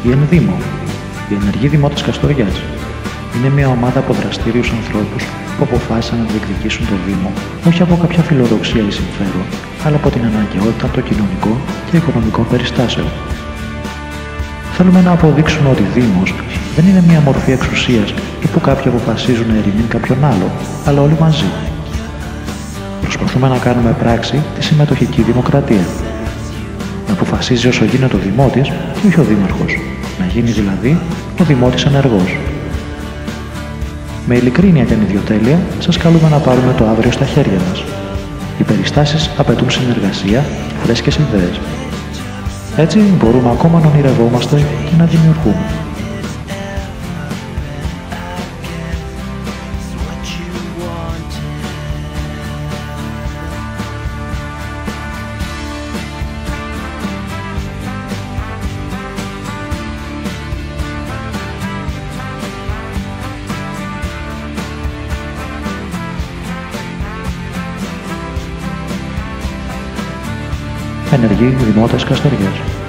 Η Ενδήμο, οι ενεργοί δημότες Καστοριάς, είναι μια ομάδα από δραστήριους ανθρώπους που αποφάσισαν να διεκδικήσουν το Δήμο όχι από κάποια φιλοδοξία ή συμφέρον, αλλά από την αναγκαιότητα των κοινωνικών και οικονομικών περιστάσεων. Θέλουμε να αποδείξουμε ότι Δήμος δεν είναι μια μορφή εξουσίας ή που κάποιοι αποφασίζουν να ερημούν κάποιον άλλο, αλλά όλοι μαζί. Προσπαθούμε να κάνουμε πράξη τη συμμετοχική δημοκρατία. Να αποφασίζει όσο γίνεται ο δημότης και όχι ο δήμαρχος. Να γίνει δηλαδή ο δημότης ενεργός. Με ειλικρίνεια και ανιδιοτέλεια σας καλούμε να πάρουμε το αύριο στα χέρια μας. Οι περιστάσεις απαιτούν συνεργασία και φρέσκες ιδέες. Έτσι μπορούμε ακόμα να ονειρευόμαστε και να δημιουργούμε. Ενεργοί δημότες Καστοριάς.